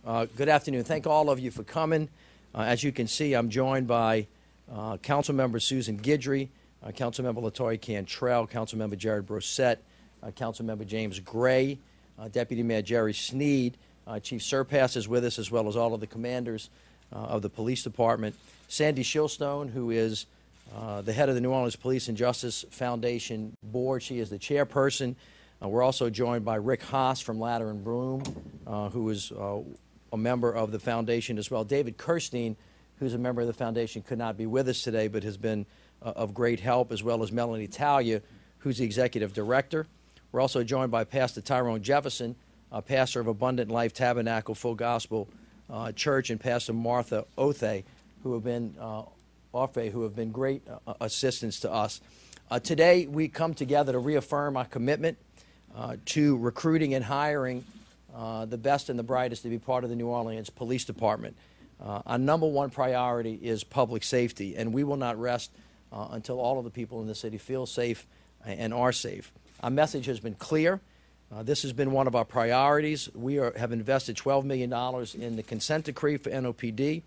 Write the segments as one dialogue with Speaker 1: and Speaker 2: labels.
Speaker 1: Good afternoon. Thank all of you for coming. As you can see, I'm joined by Councilmember Susan Guidry, Councilmember Latoya Cantrell, Councilmember Jared Brossette, Councilmember James Gray, Deputy Mayor Jerry Sneed. Chief Serpas is with us, as well as all of the commanders of the police department. Sandy Shillstone, who is the head of the New Orleans Police and Justice Foundation Board. She is the chairperson. We're also joined by Rick Haas from Ladder and Broom, who is a member of the foundation as well. David Kirstein, who's a member of the foundation, could not be with us today, but has been of great help, as well as Melanie Talia, who's the executive director. We're also joined by Pastor Tyrone Jefferson, pastor of Abundant Life Tabernacle Full Gospel Church, and Pastor Martha Othe, who have been great assistance to us. Today, we come together to reaffirm our commitment to recruiting and hiring the best and the brightest to be part of the New Orleans Police Department. Our number one priority is public safety, and we will not rest until all of the people in the city feel safe and are safe. Our message has been clear. This has been one of our priorities. We have invested $12 million in the consent decree for NOPD.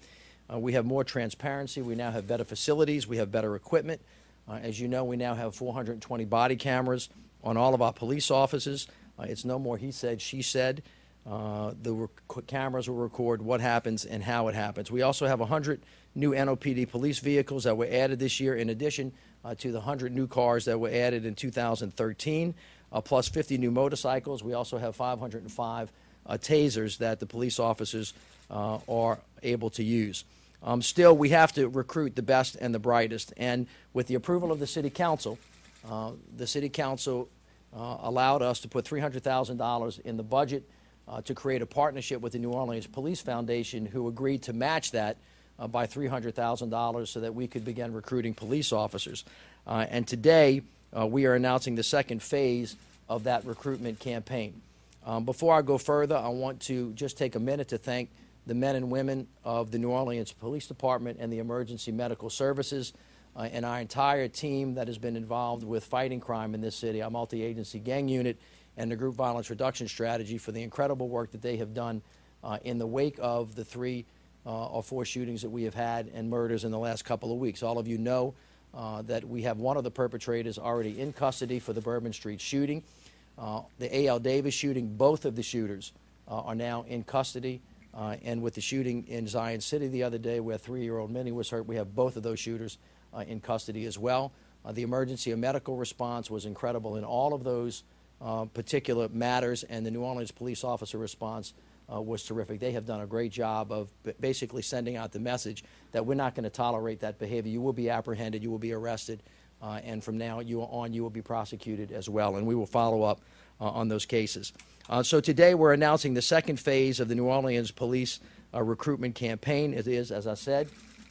Speaker 1: We have more transparency. We now have better facilities. We have better equipment. As you know, we now have 420 body cameras on all of our police offices. It's no more he said, she said. The cameras will record what happens and how it happens. We also have 100 new NOPD police vehicles that were added this year, in addition to the 100 new cars that were added in 2013, plus 50 new motorcycles. We also have 505 tasers that the police officers are able to use. Still, we have to recruit the best and the brightest. And with the approval of the City Council allowed us to put $300,000 in the budget to create a partnership with the New Orleans Police Foundation, who agreed to match that by $300,000 so that we could begin recruiting police officers. And today, we are announcing the second phase of that recruitment campaign. Before I go further, I want to just take a minute to thank the men and women of the New Orleans Police Department and the Emergency Medical Services and our entire team that has been involved with fighting crime in this city, our multi-agency gang unit and the group violence reduction strategy, for the incredible work that they have done in the wake of the 3 or 4 shootings that we have had and murders in the last couple of weeks. All of you know that we have one of the perpetrators already in custody for the Bourbon Street shooting. The A.L. Davis shooting, both of the shooters are now in custody. And with the shooting in Zion City the other day, where 3-year-old Minnie was hurt, we have both of those shooters in custody as well. The emergency and medical response was incredible in all of those particular matters, and the New Orleans police officer response was terrific. They have done a great job of basically sending out the message that we're not going to tolerate that behavior. You will be apprehended, you will be arrested, and from now on you will be prosecuted as well, and we will follow up on those cases. So today we're announcing the second phase of the New Orleans Police recruitment campaign. It is, as I said,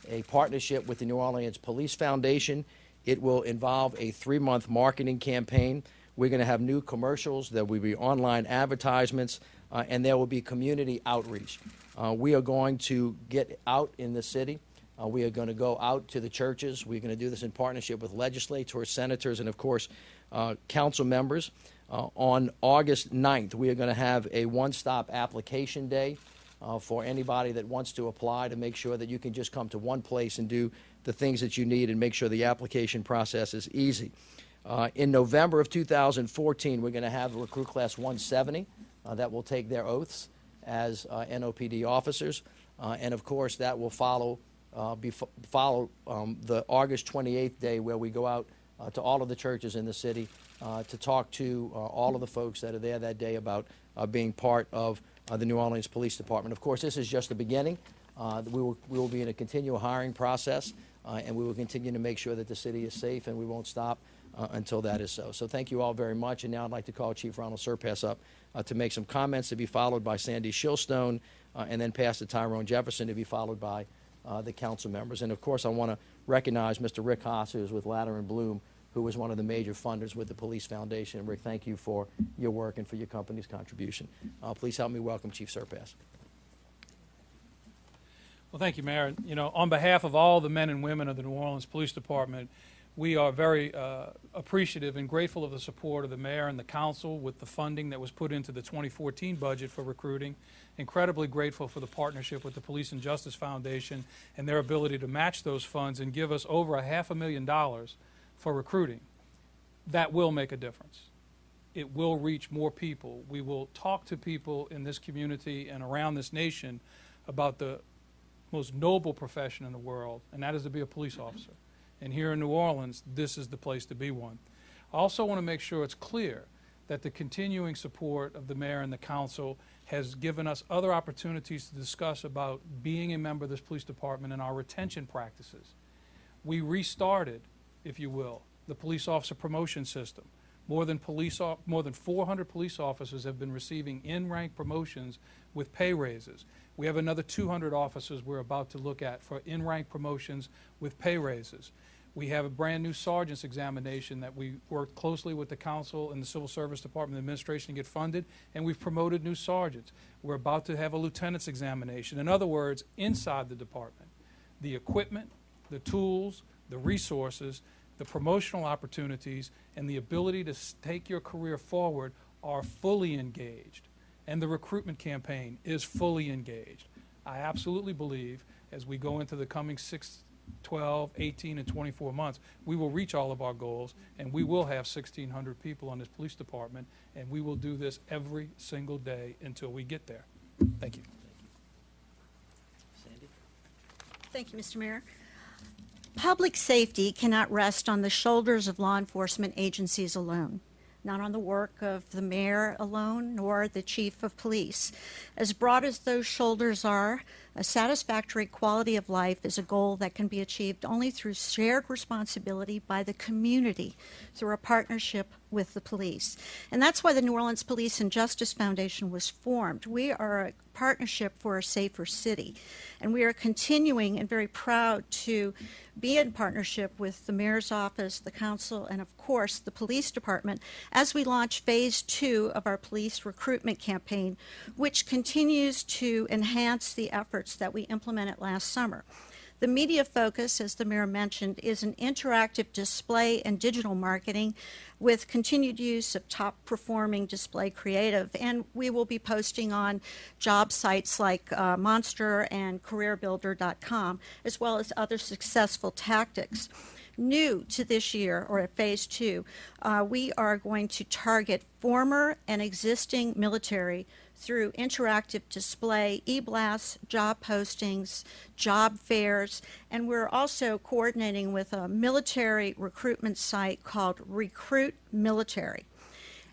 Speaker 1: a partnership with the New Orleans Police Foundation. It will involve a 3-month marketing campaign. We're going to have new commercials. There will be online advertisements, and there will be community outreach. We are going to get out in the city. We are going to go out to the churches. We're going to do this in partnership with legislators, senators, and, of course, council members. On August 9th, we are going to have a one-stop application day for anybody that wants to apply, to make sure that you can just come to one place and do the things that you need and make sure the application process is easy. In November of 2014, we're going to have Recruit Class 170 that will take their oaths as NOPD officers. And, of course, that will follow the August 28th day, where we go out to all of the churches in the city to talk to all of the folks that are there that day about being part of the New Orleans Police Department. Of course, this is just the beginning. We will be in a continual hiring process, and we will continue to make sure that the city is safe, and we won't stop until that is so. So thank you all very much. And now I'd like to call Chief Ronal Serpas up to make some comments, to be followed by Sandy Shillstone, and then Pastor Tyrone Jefferson, to be followed by the council members. And, of course, I want to recognize Mr. Rick Haas, who is with Ladder and Bloom, who was one of the major funders with the Police Foundation. And Rick, thank you for your work and for your company's contribution. Please help me welcome Chief Serpas.
Speaker 2: Well, thank you, Mayor. You know, on behalf of all the men and women of the New Orleans Police Department, We are very appreciative and grateful of the support of the mayor and the council with the funding that was put into the 2014 budget for recruiting. Incredibly grateful for the partnership with the Police and Justice Foundation and their ability to match those funds and give us over $500,000 for recruiting. That will make a difference. It will reach more people. We will talk to people in this community and around this nation about the most noble profession in the world, and that is to be a police officer. And here in New Orleans, this is the place to be one. I also want to make sure it's clear that the continuing support of the mayor and the council has given us other opportunities to discuss about being a member of this police department and our retention practices. We restarted, if you will, the police officer promotion system. More than 400 police officers have been receiving in-rank promotions with pay raises. We have another 200 officers we're about to look at for in-rank promotions with pay raises. We have a brand new sergeant's examination that we worked closely with the council and the Civil Service Department Administration to get funded, and we've promoted new sergeants. We're about to have a lieutenant's examination. In other words, inside the department, the equipment, the tools, the resources, the promotional opportunities, and the ability to take your career forward are fully engaged. And the recruitment campaign is fully engaged. I absolutely believe as we go into the coming 6, 12, 18, and 24 months, we will reach all of our goals, and we will have 1,600 people on this police department, and we will do this every single day until we get there. Thank you.
Speaker 1: Sandy?
Speaker 3: Thank you, Mr. Mayor. Public safety cannot rest on the shoulders of law enforcement agencies alone, not on the work of the mayor alone, nor the chief of police. As broad as those shoulders are, a satisfactory quality of life is a goal that can be achieved only through shared responsibility by the community through a partnership with the police. And that's why the New Orleans Police and Justice Foundation was formed. We are a partnership for a safer city, and we are continuing and very proud to be in partnership with the mayor's office, the council, and of course the police department as we launch phase 2 of our police recruitment campaign, which continues to enhance the efforts that we implemented last summer. The media focus, as the mayor mentioned, is an interactive display and digital marketing with continued use of top-performing display creative, and we will be posting on job sites like Monster and CareerBuilder.com, as well as other successful tactics. New to this year, or at phase 2, we are going to target former and existing military through interactive display, e-blasts, job postings, job fairs, and we're also coordinating with a military recruitment site called Recruit Military.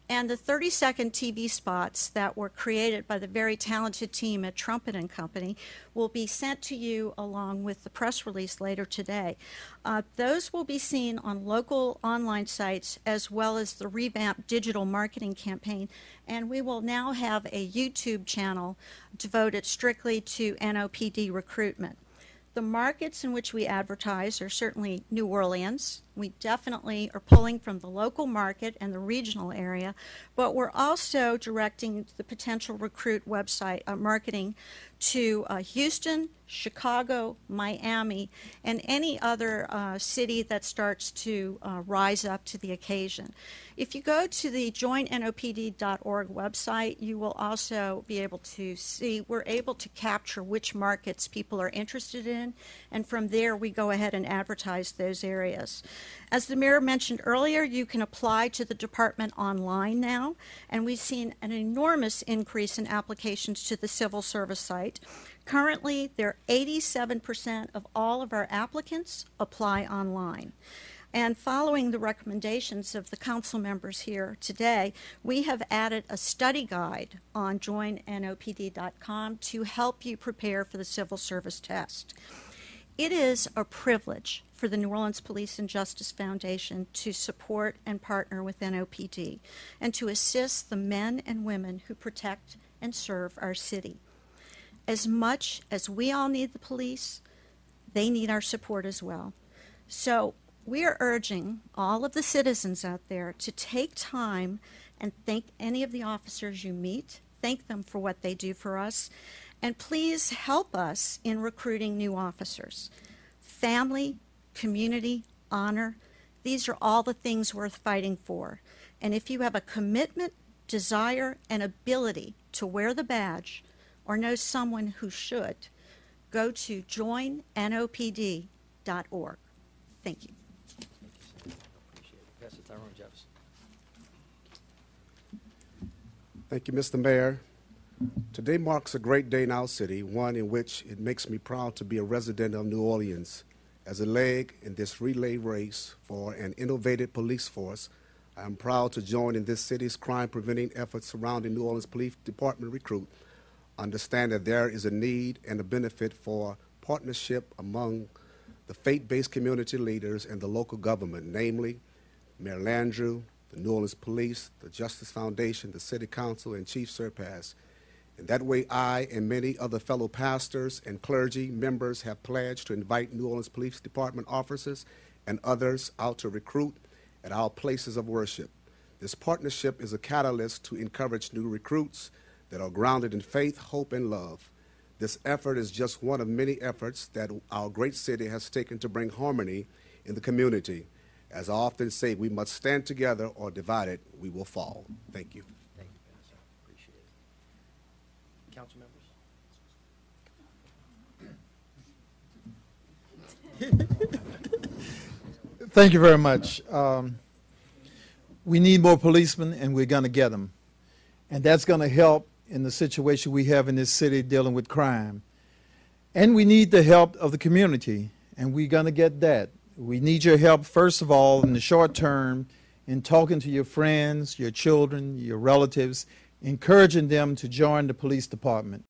Speaker 3: And the 30-second TV spots that were created by the very talented team at Trumpet & Company will be sent to you along with the press release later today. Those will be seen on local online sites as well as the revamped digital marketing campaign. And we will now have a YouTube channel devoted strictly to NOPD recruitment. The markets in which we advertise are certainly New Orleans. We definitely are pulling from the local market and the regional area, but we're also directing the potential recruit website marketing to Houston, Chicago, Miami, and any other city that starts to rise up to the occasion. If you go to the joinnopd.org website, you will also be able to see we're able to capture which markets people are interested in, and from there we go ahead and advertise those areas. As the mayor mentioned earlier, you can apply to the department online now, and we've seen an enormous increase in applications to the civil service site. Currently, 87% of all of our applicants apply online. And following the recommendations of the council members here today, we have added a study guide on joinnopd.com to help you prepare for the civil service test. It is a privilege for the New Orleans Police and Justice Foundation to support and partner with NOPD and to assist the men and women who protect and serve our city. As much as we all need the police, they need our support as well. So we are urging all of the citizens out there to take time and thank any of the officers you meet, thank them for what they do for us, and please help us in recruiting new officers. Family, community, honor, These are all the things worth fighting for. And if you have a commitment, desire, and ability to wear the badge or know someone who should, go to joinnopd.org. Thank you.
Speaker 1: Appreciate it. Pass it to Tyrone Jefferson.
Speaker 4: Thank you, Mr. Mayor. Today marks a great day in our city, one in which it makes me proud to be a resident of New Orleans. As a leg in this relay race for an innovative police force, I am proud to join in this city's crime-preventing efforts surrounding New Orleans Police Department recruit. Understand that there is a need and a benefit for partnership among the faith-based community leaders and the local government, namely Mayor Landrieu, the New Orleans Police, the Justice Foundation, the City Council, and Chief Serpas. In that way, I and many other fellow pastors and clergy members have pledged to invite New Orleans Police Department officers and others out to recruit at our places of worship. This partnership is a catalyst to encourage new recruits that are grounded in faith, hope, and love. This effort is just one of many efforts that our great city has taken to bring harmony in the community. As I often say, we must stand together, or divided we will fall. Thank you.
Speaker 1: Thank you, Pastor. Appreciate it. Council members?
Speaker 5: Thank you very much. We need more policemen, and we're going to get them. And that's going to help in the situation we have in this city dealing with crime. And we need the help of the community, and we're going to get that. We need your help, first of all, in the short term, in talking to your friends, your children, your relatives, encouraging them to join the police department.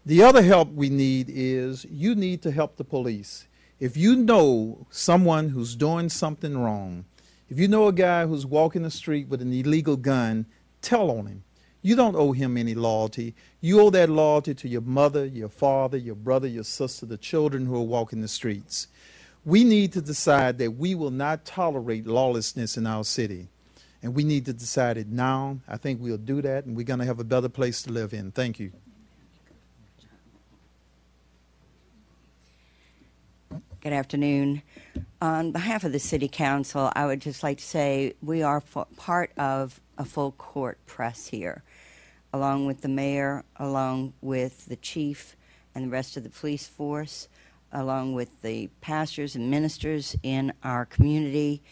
Speaker 5: The other help we need is you need to help the police. If you know someone who's doing something wrong, if you know a guy who's walking the street with an illegal gun, tell on him. You don't owe him any loyalty. You owe that loyalty to your mother, your father, your brother, your sister, the children who are walking the streets. We need to decide that we will not tolerate lawlessness in our city. And we need to decide it now. I think we'll do that, and we're going to have a better place to live in. Thank you.
Speaker 6: Good afternoon. On behalf of the City Council, I would just like to say we are part of a full court press here, along with the mayor, along with the chief and the rest of the police force, along with the pastors and ministers in our community,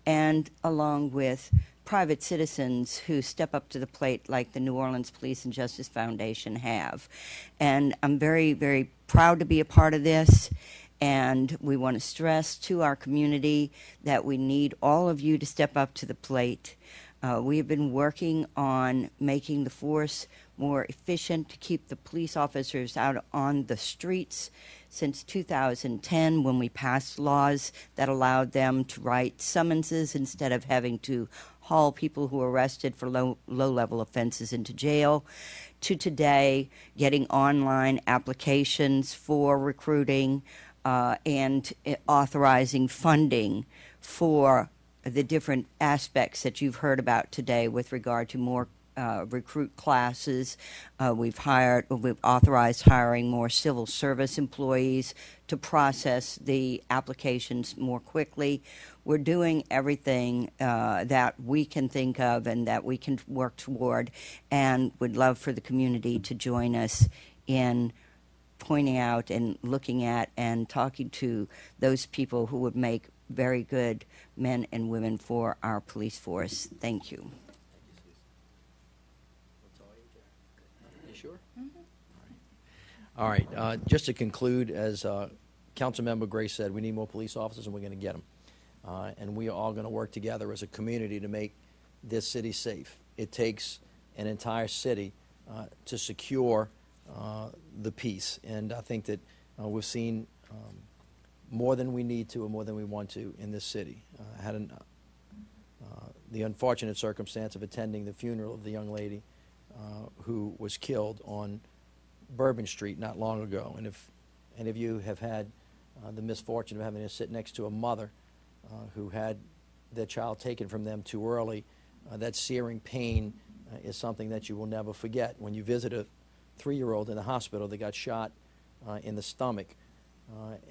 Speaker 6: and along with private citizens who step up to the plate like the New Orleans Police and Justice Foundation have. And I'm very, very proud to be a part of this. And we want to stress to our community that we need all of you to step up to the plate. We have been working on making the force more efficient to keep the police officers out on the streets since 2010, when we passed laws that allowed them to write summonses instead of having to haul people who are arrested for low-level offenses into jail, to today getting online applications for recruiting, and authorizing funding for the different aspects that you've heard about today with regard to more recruit classes. We've authorized hiring more civil service employees to process the applications more quickly. We're doing everything that we can think of and that we can work toward, and would love for the community to join us in pointing out and looking at and talking to those people who would make very good men and women for our police force. Thank you.
Speaker 1: You sure? All right. Just to conclude, as Councilmember Gray said, we need more police officers, and we're going to get them. And we are all going to work together as a community to make this city safe. It takes an entire city to secure the peace, and I think that we've seen more than we need to and more than we want to in this city. I had the unfortunate circumstance of attending the funeral of the young lady who was killed on Bourbon Street not long ago, and if any of you have had the misfortune of having to sit next to a mother who had their child taken from them too early, that searing pain is something that you will never forget. When you visit a 3-year-old in the hospital that got shot in the stomach,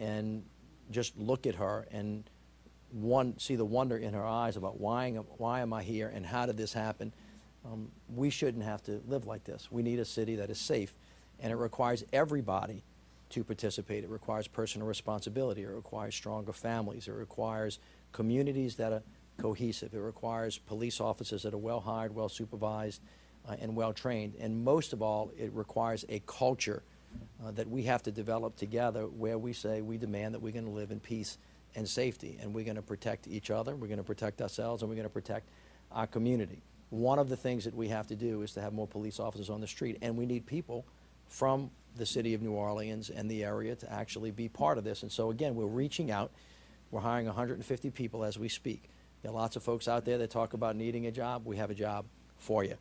Speaker 1: and just look at her and see the wonder in her eyes about why am I here and how did this happen. We shouldn't have to live like this. We need a city that is safe, and it requires everybody to participate. It requires personal responsibility. It requires stronger families. It requires communities that are cohesive. It requires police officers that are well hired, well supervised, and well trained. And most of all, it requires a culture that we have to develop together where we say we demand that we're going to live in peace and safety, and we're going to protect each other, we're going to protect ourselves, and we're going to protect our community. One of the things that we have to do is to have more police officers on the street, and we need people from the city of New Orleans and the area to actually be part of this. And so again, we're reaching out. We're hiring 150 people as we speak. There are lots of folks out there that talk about needing a job. We have a job for you.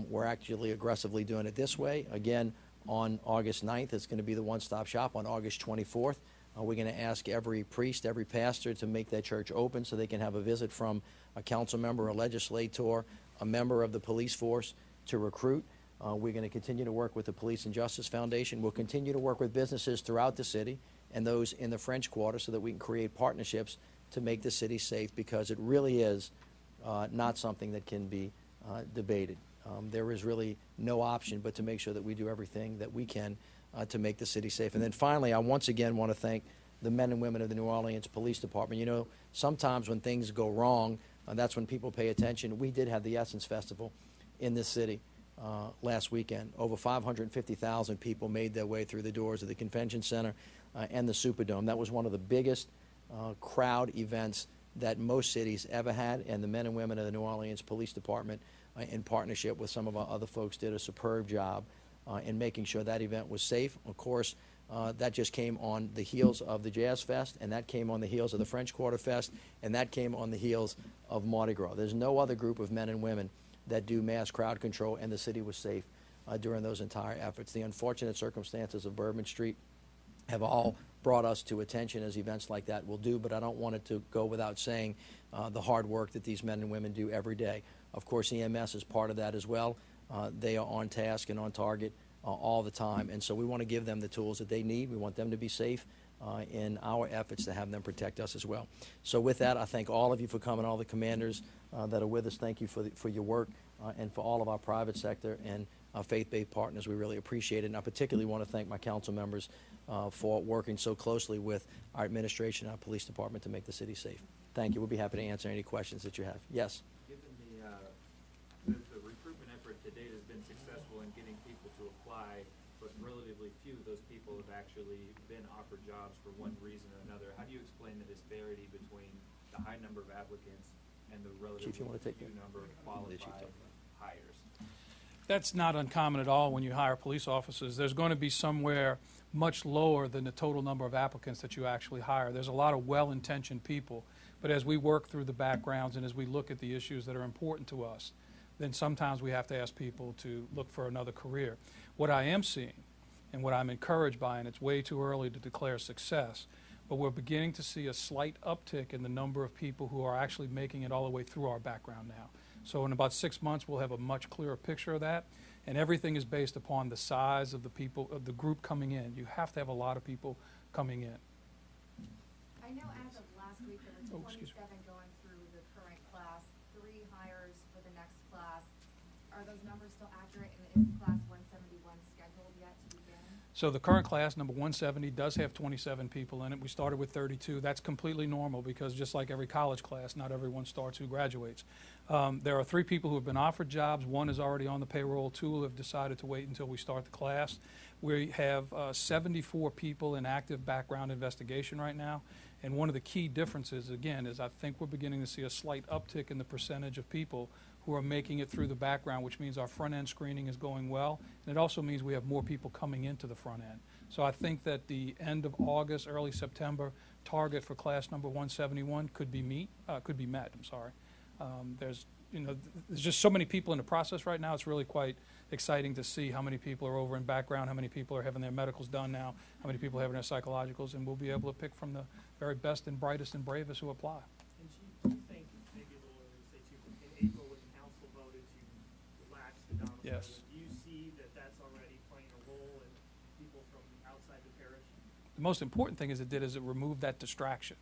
Speaker 1: We're actually aggressively doing it this way. Again, on August 9th, it's going to be the one-stop shop. On August 24th, we're going to ask every priest, every pastor to make their church open so they can have a visit from a council member, a legislator, a member of the police force to recruit. We're going to continue to work with the Police and Justice Foundation. We'll continue to work with businesses throughout the city and those in the French Quarter so that we can create partnerships to make the city safe, because it really is not something that can be debated. There is really no option but to make sure that we do everything that we can to make the city safe. And then finally, I once again want to thank the men and women of the New Orleans Police Department. You know, sometimes when things go wrong, that's when people pay attention. We did have the Essence Festival in this city last weekend. Over 550,000 people made their way through the doors of the Convention Center and the Superdome. That was one of the biggest crowd events that most cities ever had, and the men and women of the New Orleans Police Department, in partnership with some of our other folks, did a superb job in making sure that event was safe. Of course, that just came on the heels of the Jazz Fest, and that came on the heels of the French Quarter Fest, and that came on the heels of Mardi Gras. There's no other group of men and women that do mass crowd control, and the city was safe during those entire efforts. The unfortunate circumstances of Bourbon Street have all brought us to attention, as events like that will do, but I don't want it to go without saying the hard work that these men and women do every day. Of course, EMS is part of that as well. They are on task and on target all the time, and so we want to give them the tools that they need. We want them to be safe in our efforts to have them protect us as well. So with that, I thank all of you for coming, all the commanders that are with us. Thank you for your work, and for all of our private sector and our faith-based partners. We really appreciate it, and I particularly want to thank my council members for working so closely with our administration and our police department to make the city safe. Thank you. We'll be happy to answer any questions that you have. Yes?
Speaker 7: Given the recruitment effort to date has been successful in getting people to apply, but relatively few of those people have actually been offered jobs for one reason or another, how do you explain the disparity between the high number of applicants and the relatively few number of qualified hires?
Speaker 2: That's not uncommon at all when you hire police officers. There's going to be somewhere much lower than the total number of applicants that you actually hire. There's a lot of well-intentioned people, but as we work through the backgrounds and as we look at the issues that are important to us, then sometimes we have to ask people to look for another career. What I am seeing and what I'm encouraged by, and it's way too early to declare success, but we're beginning to see a slight uptick in the number of people who are actually making it all the way through our background now. So in about 6 months, we'll have a much clearer picture of that, and everything is based upon the size of the people, of the group coming in. You have to have a lot of people coming in.
Speaker 8: I know as of last week there were 27 going through the current class, 3 hires for the next class. Are those numbers still accurate, and is class 171 scheduled yet to begin?
Speaker 2: So the current class, number 170, does have 27 people in it. We started with 32. That's completely normal because just like every college class, not everyone starts who graduates. There are 3 people who have been offered jobs. 1 is already on the payroll. 2 have decided to wait until we start the class. We have 74 people in active background investigation right now. And one of the key differences, again, is I think we're beginning to see a slight uptick in the percentage of people who are making it through the background, which means our front-end screening is going well. And it also means we have more people coming into the front end. So I think that the end of August, early September target for class number 171 could be met. I'm sorry. There's just so many people in the process right now. It's really quite exciting to see how many people are over in background, how many people are having their medicals done now, how many people are having their psychologicals, and we'll be able to pick from the very best and brightest and bravest who apply.
Speaker 9: And Chief, do you think, maybe a little early to say too, in April when the council voted to relax the domicile,
Speaker 2: Yes.
Speaker 9: do you see that that's already playing a role in people from outside the parish?
Speaker 2: The most important thing is it removed that distraction.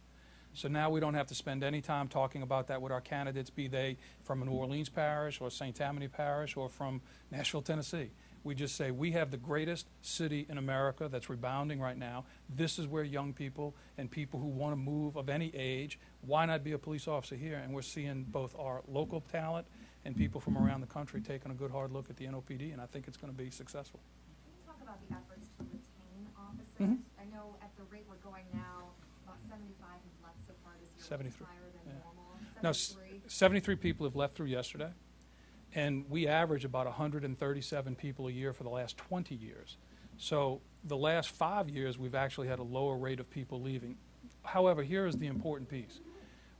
Speaker 2: So now we don't have to spend any time talking about that with our candidates, be they from a New Orleans parish or St. Tammany parish or from Nashville, Tennessee. We just say, we have the greatest city in America that's rebounding right now. This is where young people and people who want to move of any age, why not be a police officer here? And we're seeing both our local talent and people from around the country taking a good hard look at the NOPD, and I think it's going to be successful.
Speaker 8: Can you talk about the efforts to retain officers? I know at the rate we're going now, about 75 have left so far this year, which is
Speaker 2: 73.
Speaker 8: higher than
Speaker 2: Yeah.
Speaker 8: normal.
Speaker 2: Now,
Speaker 8: 73.
Speaker 2: 73 people have left through yesterday, and we average about 137 people a year for the last 20 years. So the last 5 years, we've actually had a lower rate of people leaving. However, here is the important piece.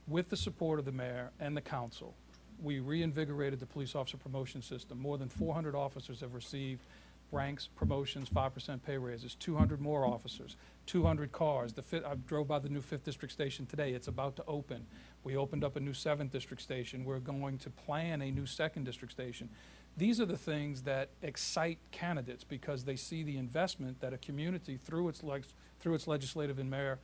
Speaker 2: With the support of the mayor and the council, we reinvigorated the police officer promotion system. More than 400 officers have received ranks, promotions, 5% pay raises, 200 more officers, 200 cars. I drove by the new 5th District station today. It's about to open. We opened up a new 7th District station. We're going to plan a new 2nd District station. These are the things that excite candidates because they see the investment that a community, through its legislative and mayor,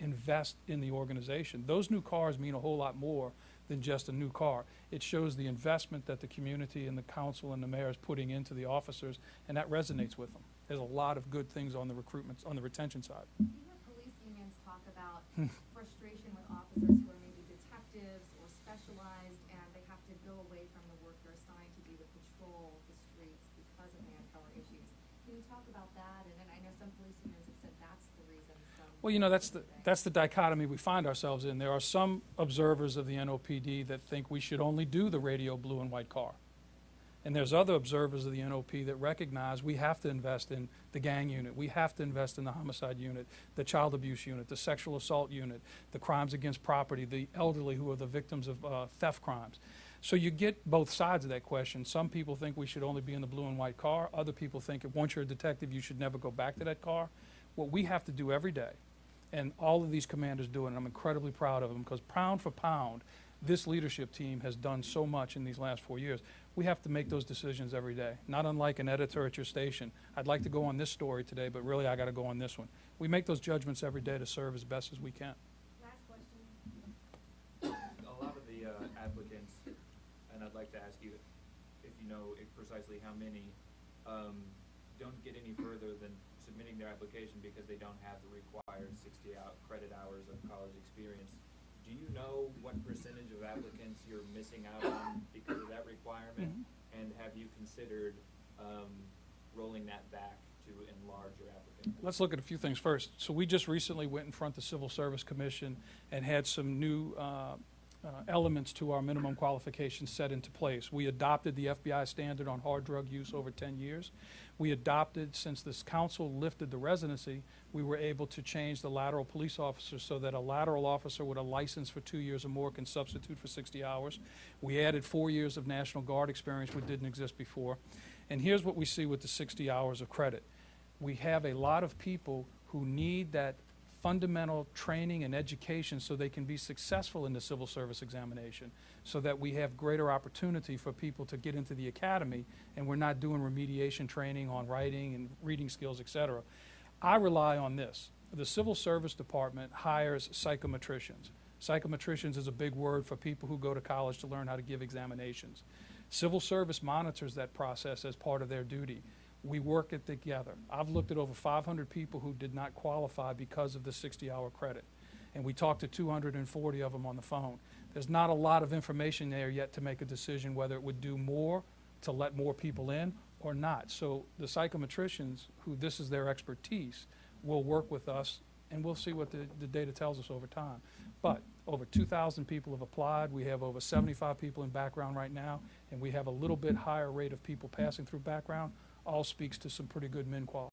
Speaker 2: invest in the organization. Those new cars mean a whole lot more than just a new car. It shows the investment that the community and the council and the mayor is putting into the officers, and that resonates with them. There's a lot of good things on the recruitment, on the retention side.
Speaker 8: You hear police unions talk about frustration with officers who are maybe detectives or specialized, and they have to go away from the work they're assigned to do to patrol the streets because of manpower issues. Can you talk about that? And then I know some police unions have said that's the reason.
Speaker 2: Well, you know, that's the dichotomy we find ourselves in. There are some observers of the NOPD that think we should only do the radio blue and white car. And there's other observers of the NOP that recognize we have to invest in the gang unit, we have to invest in the homicide unit, the child abuse unit, the sexual assault unit, the crimes against property, the elderly who are the victims of theft crimes. So you get both sides of that question. Some people think we should only be in the blue and white car. Other people think if once you're a detective, you should never go back to that car. What we have to do every day, and all of these commanders do it, and I'm incredibly proud of them, because pound for pound, this leadership team has done so much in these last 4 years. We have to make those decisions every day, not unlike an editor at your station. I'd like to go on this story today, but really I got to go on this one. We make those judgments every day to serve as best as we can.
Speaker 8: Last question.
Speaker 7: A lot of the applicants, and I'd like to ask you if you know precisely how many, don't get any further than submitting their application because they don't have the required 60 credit hours of college experience. Do you know what percentage of applicants you're missing out on because of that requirement? And have you considered rolling that back to enlarge your applicant?
Speaker 2: Let's look at a few things first. So we just recently went in front of the Civil Service Commission and had some new elements to our minimum qualifications set into place. We adopted the FBI standard on hard drug use over 10 years. We adopted, since this council lifted the residency, we were able to change the lateral police officer so that a lateral officer with a license for 2 years or more can substitute for 60 hours. We added 4 years of National Guard experience, which didn't exist before. And here's what we see with the 60 hours of credit. We have a lot of people who need that fundamental training and education so they can be successful in the civil service examination, so that we have greater opportunity for people to get into the academy and we're not doing remediation training on writing and reading skills, etc. I rely on this. The Civil Service Department hires psychometricians. Psychometricians is a big word for people who go to college to learn how to give examinations. Civil Service monitors that process as part of their duty. We work it together. I've looked at over 500 people who did not qualify because of the 60-hour credit, and we talked to 240 of them on the phone. There's not a lot of information there yet to make a decision whether it would do more to let more people in or not. So the psychometricians, who this is their expertise, will work with us, and we'll see what the data tells us over time. But over 2,000 people have applied. We have over 75 people in background right now, and we have a little bit higher rate of people passing through background. All speaks to some pretty good men quality.